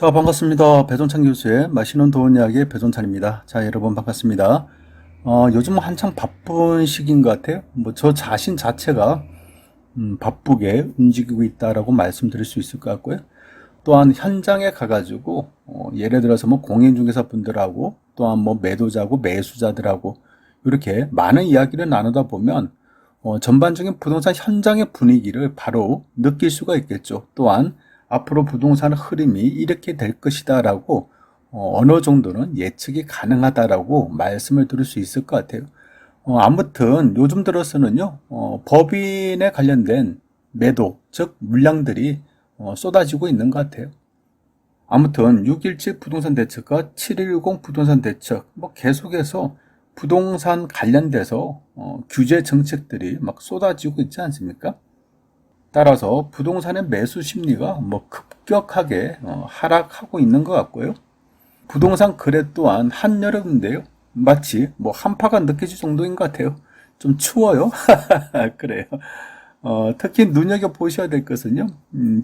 자, 반갑습니다. 배종찬 교수의 맛있는 도원 이야기의 배종찬입니다. 자, 여러분 반갑습니다. 요즘 한창 바쁜 시기인 것 같아요. 저 자신 자체가 바쁘게 움직이고 있다라고 말씀드릴 수 있을 것 같고요. 또한 현장에 가가지고 예를 들어서 공인중개사 분들하고 또한 매도자고 매수자들하고 이렇게 많은 이야기를 나누다 보면 전반적인 부동산 현장의 분위기를 바로 느낄 수가 있겠죠. 또한 앞으로 부동산 흐름이 이렇게 될 것이다라고 어느 정도는 예측이 가능하다라고 말씀을 드릴 수 있을 것 같아요. 아무튼 요즘 들어서는요, 법인에 관련된 매도, 즉 물량들이 쏟아지고 있는 것 같아요. 아무튼 6.17 부동산 대책과 7.10 부동산 대책 계속해서 부동산 관련돼서 규제 정책들이 막 쏟아지고 있지 않습니까? 따라서 부동산의 매수 심리가 급격하게 하락하고 있는 것 같고요. 부동산 거래 또한 한여름인데요. 마치 한파가 느껴질 정도인 것 같아요. 좀 추워요. 그래요. 특히 눈여겨보셔야 될 것은요.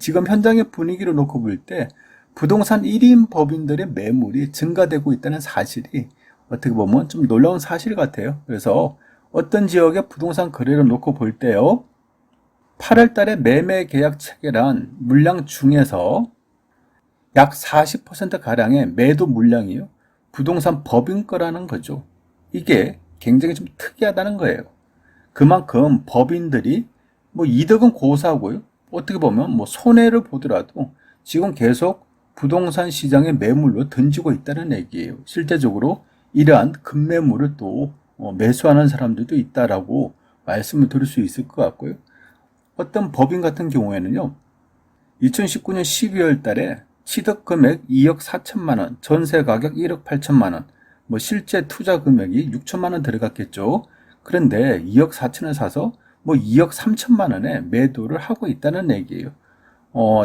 지금 현장의 분위기를 놓고 볼 때 부동산 1인 법인들의 매물이 증가되고 있다는 사실이 어떻게 보면 좀 놀라운 사실 같아요. 그래서 어떤 지역의 부동산 거래를 놓고 볼 때요. 8월 달에 매매 계약 체결한 물량 중에서 약 40%가량의 매도 물량이요. 부동산 법인 거라는 거죠. 이게 굉장히 좀 특이하다는 거예요. 그만큼 법인들이 이득은 고사하고요. 어떻게 보면 손해를 보더라도 지금 계속 부동산 시장에 매물로 던지고 있다는 얘기예요. 실제적으로 이러한 급매물을 또 매수하는 사람들도 있다라고 말씀을 드릴 수 있을 것 같고요. 어떤 법인 같은 경우에는요, 2019년 12월 달에 취득 금액 2억 4천만 원, 전세 가격 1억 8천만 원, 실제 투자 금액이 6천만 원 들어갔겠죠. 그런데 2억 4천을 사서 2억 3천만 원에 매도를 하고 있다는 얘기예요.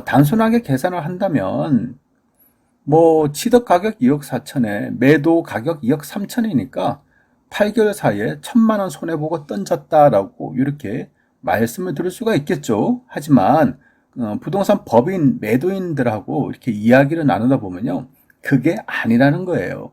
단순하게 계산을 한다면 취득 가격 2억 4천에 매도 가격 2억 3천이니까 8개월 사이에 1천만 원 손해보고 던졌다라고 이렇게 말씀을 드릴 수가 있겠죠. 하지만 부동산 법인 매도인들하고 이렇게 이야기를 나누다 보면요. 그게 아니라는 거예요.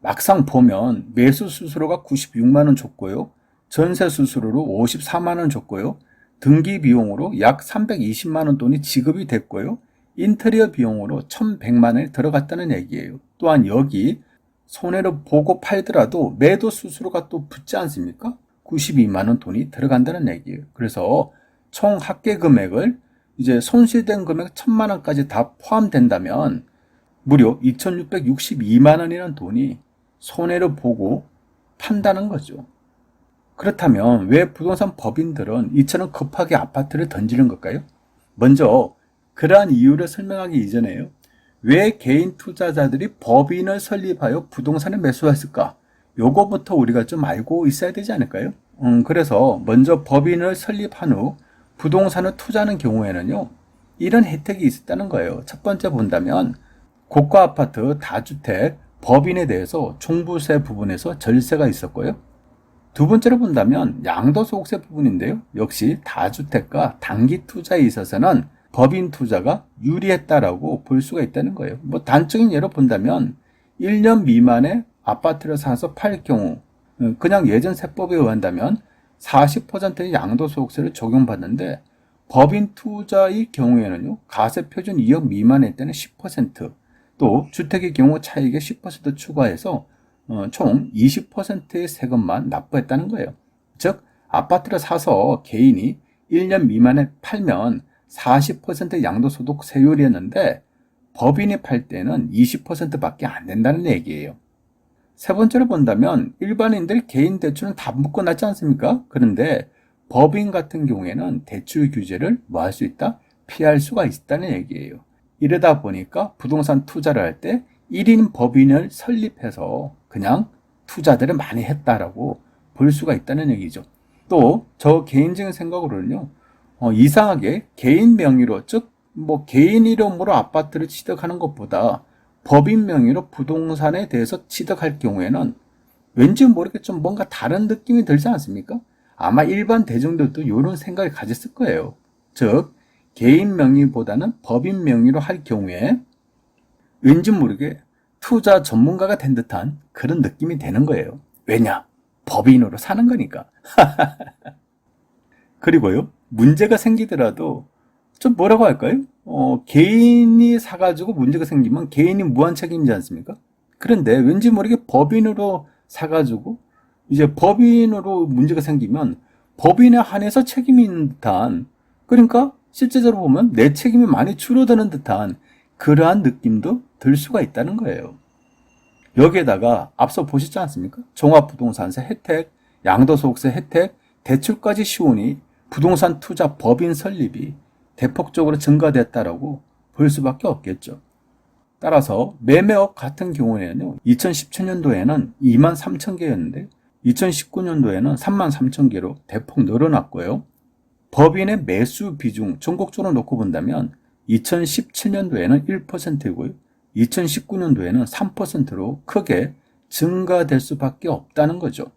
막상 보면 매수 수수료가 96만 원 줬고요. 전세 수수료로 54만 원 줬고요. 등기 비용으로 약 320만 원 돈이 지급이 됐고요. 인테리어 비용으로 1,100만 원이 들어갔다는 얘기예요. 또한 여기 손해를 보고 팔더라도 매도 수수료가 또 붙지 않습니까? 92만 원 돈이 들어간다는 얘기예요. 그래서 총 합계 금액을 이제 손실된 금액 1,000만 원까지 다 포함된다면 무려 2,662만 원이라는 돈이 손해를 보고 판다는 거죠. 그렇다면 왜 부동산 법인들은 이처럼 급하게 아파트를 던지는 걸까요? 먼저 그러한 이유를 설명하기 이전에요. 왜 개인 투자자들이 법인을 설립하여 부동산을 매수했을까? 요거부터 우리가 좀 알고 있어야 되지 않을까요? 그래서 먼저 법인을 설립한 후 부동산을 투자하는 경우에는요, 이런 혜택이 있었다는 거예요. 첫 번째 본다면, 고가 아파트 다주택 법인에 대해서 종부세 부분에서 절세가 있었고요. 두 번째로 본다면 양도소득세 부분인데요. 역시 다주택과 단기 투자에 있어서는 법인 투자가 유리했다라고 볼 수가 있다는 거예요. 단적인 예로 본다면 1년 미만의 아파트를 사서 팔 경우 그냥 예전 세법에 의한다면 40%의 양도소득세를 적용받는데 법인 투자의 경우에는요. 가세표준 2억 미만일 때는 10%, 또 주택의 경우 차익에 10% 추가해서 총 20%의 세금만 납부했다는 거예요. 즉 아파트를 사서 개인이 1년 미만에 팔면 40% 양도소득 세율이었는데 법인이 팔 때는 20%밖에 안 된다는 얘기예요. 세 번째로 본다면 일반인들 개인 대출은 다 묶어놨지 않습니까? 그런데 법인 같은 경우에는 대출 규제를 할 수 있다? 피할 수가 있다는 얘기예요. 이러다 보니까 부동산 투자를 할 때 1인 법인을 설립해서 그냥 투자들을 많이 했다라고 볼 수가 있다는 얘기죠. 또 저 개인적인 생각으로는요. 이상하게 개인 명의로 즉 개인 이름으로 아파트를 취득하는 것보다 법인 명의로 부동산에 대해서 취득할 경우에는 왠지 모르게 좀 뭔가 다른 느낌이 들지 않습니까? 아마 일반 대중들도 이런 생각을 가졌을 거예요. 즉 개인 명의보다는 법인 명의로 할 경우에 왠지 모르게 투자 전문가가 된 듯한 그런 느낌이 되는 거예요. 왜냐? 법인으로 사는 거니까. 그리고요, 문제가 생기더라도 좀 뭐라고 할까요? 개인이 사가지고 문제가 생기면 개인이 무한 책임이지 않습니까? 그런데 왠지 모르게 법인으로 사가지고 이제 법인으로 문제가 생기면 법인에 한해서 책임이 있는 듯한, 그러니까 실제적으로 보면 내 책임이 많이 줄어드는 듯한 그러한 느낌도 들 수가 있다는 거예요. 여기에다가 앞서 보셨지 않습니까? 종합부동산세 혜택, 양도소득세 혜택, 대출까지 쉬우니 부동산 투자 법인 설립이 대폭적으로 증가됐다라고 볼 수밖에 없겠죠. 따라서 매매업 같은 경우에는요, 2017년도에는 2만 3천 개였는데 2019년도에는 3만 3천 개로 대폭 늘어났고요. 법인의 매수 비중 전국적으로 놓고 본다면 2017년도에는 1%이고요. 2019년도에는 3%로 크게 증가될 수밖에 없다는 거죠.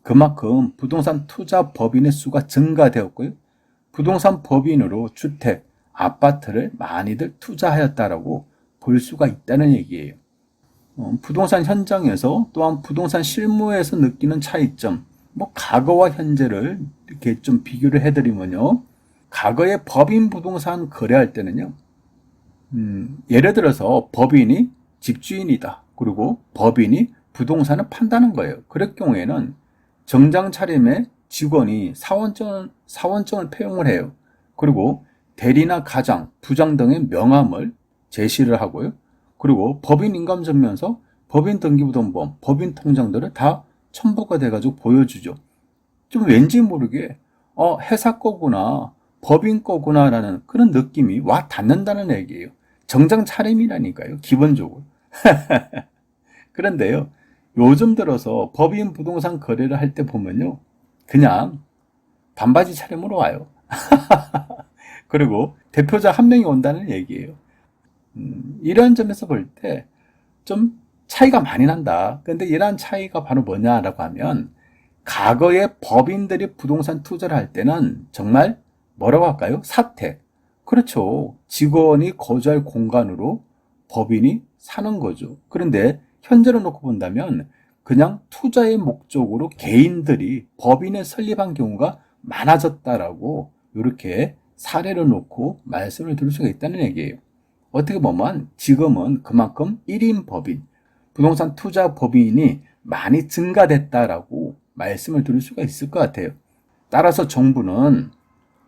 그만큼 부동산 투자 법인의 수가 증가되었고요. 부동산 법인으로 주택, 아파트를 많이들 투자하였다라고 볼 수가 있다는 얘기예요. 부동산 현장에서 또한 부동산 실무에서 느끼는 차이점, 과거와 현재를 이렇게 좀 비교를 해드리면요. 과거에 법인 부동산 거래할 때는요, 예를 들어서 법인이 집주인이다. 그리고 법인이 부동산을 판다는 거예요. 그럴 경우에는 정장 차림의 직원이 사원증을 폐용을 해요. 그리고 대리나 가장, 부장 등의 명함을 제시를 하고요. 그리고 법인 인감증명서, 법인 등기부등본, 법인 통장들을 다 첨부가 돼가지고 보여주죠. 좀 왠지 모르게 회사 거구나, 법인 거구나라는 그런 느낌이 와 닿는다는 얘기예요. 정장 차림이라니까요, 기본적으로. 그런데요, 요즘 들어서 법인 부동산 거래를 할 때 보면요, 그냥 반바지 차림으로 와요. 그리고 대표자 한 명이 온다는 얘기예요. 이런 점에서 볼 때 좀 차이가 많이 난다. 근데 이러한 차이가 바로 뭐냐라고 하면, 과거에 법인들이 부동산 투자를 할 때는 정말 뭐라고 할까요? 사택. 그렇죠. 직원이 거주할 공간으로 법인이 사는 거죠. 그런데 현재로 놓고 본다면 그냥 투자의 목적으로 개인들이 법인을 설립한 경우가 많아졌다라고 이렇게 사례를 놓고 말씀을 드릴 수가 있다는 얘기예요. 어떻게 보면 지금은 그만큼 1인 법인, 부동산 투자 법인이 많이 증가됐다라고 말씀을 드릴 수가 있을 것 같아요. 따라서 정부는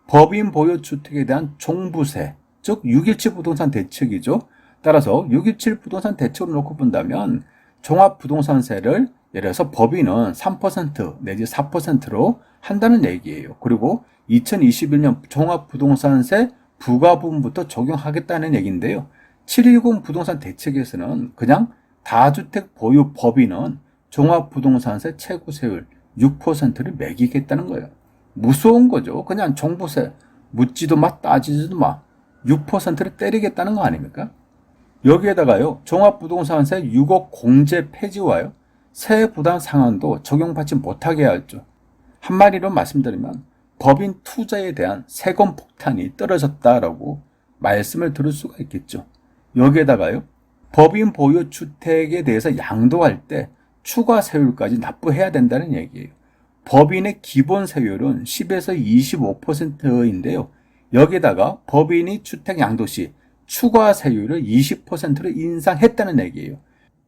법인 보유 주택에 대한 종부세, 즉 6.17 부동산 대책이죠. 따라서 6.17 부동산 대책을 놓고 본다면 종합부동산세를 예를 들어서 법인은 3% 내지 4%로 한다는 얘기예요. 그리고 2021년 종합부동산세 부과분부터 적용하겠다는 얘기인데요. 7.10 부동산 대책에서는 그냥 다주택 보유 법인은 종합부동산세 최고세율 6%를 매기겠다는 거예요. 무서운 거죠. 그냥 종부세 묻지도 마 따지지도 마 6%를 때리겠다는 거 아닙니까? 여기에다가요, 종합부동산세 6억 공제 폐지와요, 세액 부담 상한도 적용받지 못하게 하였죠. 한마디로 말씀드리면 법인 투자에 대한 세금 폭탄이 떨어졌다라고 말씀을 드릴 수가 있겠죠. 여기에다가요, 법인 보유 주택에 대해서 양도할 때 추가 세율까지 납부해야 된다는 얘기예요. 법인의 기본 세율은 10에서 25%인데요. 여기에다가 법인이 주택 양도 시 추가 세율을 20%로 인상했다는 얘기예요.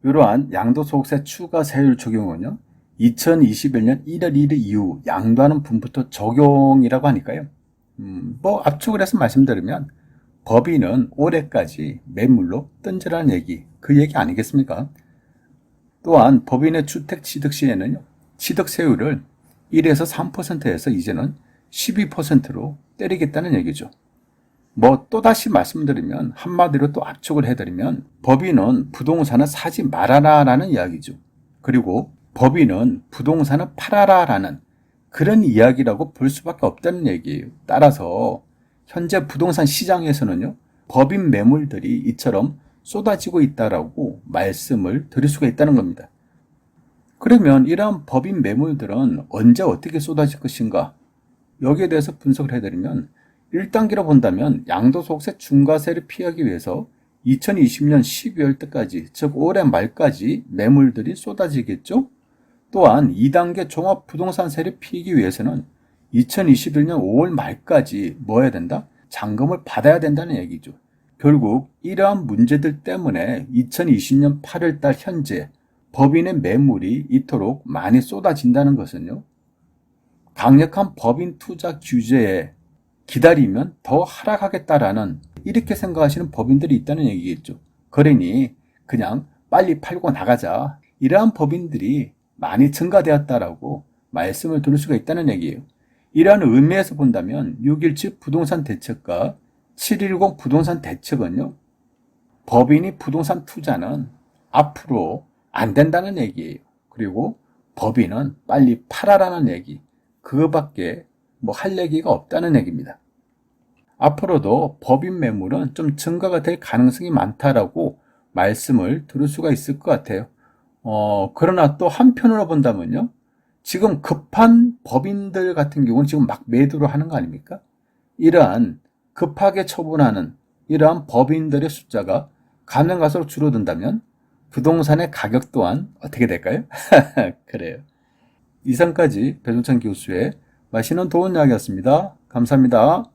이러한 양도소득세 추가 세율 적용은요, 2021년 1월 1일 이후 양도하는 분부터 적용이라고 하니까요. 압축을 해서 말씀드리면 법인은 올해까지 매물로 던지라는 얘기, 그 얘기 아니겠습니까? 또한 법인의 주택 취득 시에는요, 취득세율을 1에서 3%에서 이제는 12%로 때리겠다는 얘기죠. 또다시 말씀드리면, 한마디로 또 압축을 해드리면, 법인은 부동산을 사지 말아라라는 이야기죠. 그리고 법인은 부동산을 팔아라라는 그런 이야기라고 볼 수밖에 없다는 얘기예요. 따라서 현재 부동산 시장에서는요, 법인 매물들이 이처럼 쏟아지고 있다라고 말씀을 드릴 수가 있다는 겁니다. 그러면 이러한 법인 매물들은 언제 어떻게 쏟아질 것인가? 여기에 대해서 분석을 해드리면, 1단계로 본다면 양도소득세 중과세를 피하기 위해서 2020년 12월 때까지, 즉 올해 말까지 매물들이 쏟아지겠죠? 또한 2단계 종합부동산 세를 피기 위해서는 2021년 5월 말까지 뭐 해야 된다? 잔금을 받아야 된다는 얘기죠. 결국 이러한 문제들 때문에 2020년 8월 달 현재 법인의 매물이 이토록 많이 쏟아진다는 것은요, 강력한 법인 투자 규제에 기다리면 더 하락하겠다라는, 이렇게 생각하시는 법인들이 있다는 얘기겠죠. 그러니 그냥 빨리 팔고 나가자, 이러한 법인들이 많이 증가되었다라고 말씀을 드릴 수가 있다는 얘기예요. 이러한 의미에서 본다면 6.17 부동산 대책과 7.10 부동산 대책은요, 법인이 부동산 투자는 앞으로 안 된다는 얘기예요. 그리고 법인은 빨리 팔아라는 얘기, 그거밖에 뭐 할 얘기가 없다는 얘기입니다. 앞으로도 법인 매물은 좀 증가가 될 가능성이 많다라고 말씀을 들을 수가 있을 것 같아요. 그러나 또 한편으로 본다면요, 지금 급한 법인들 같은 경우는 지금 막 매도를 하는 거 아닙니까? 이러한 급하게 처분하는 이러한 법인들의 숫자가 가능 갈수록 줄어든다면 부동산의 가격 또한 어떻게 될까요? 그래요. 이상까지 배종찬 교수의 맛있는 도움 이야기였습니다. 감사합니다.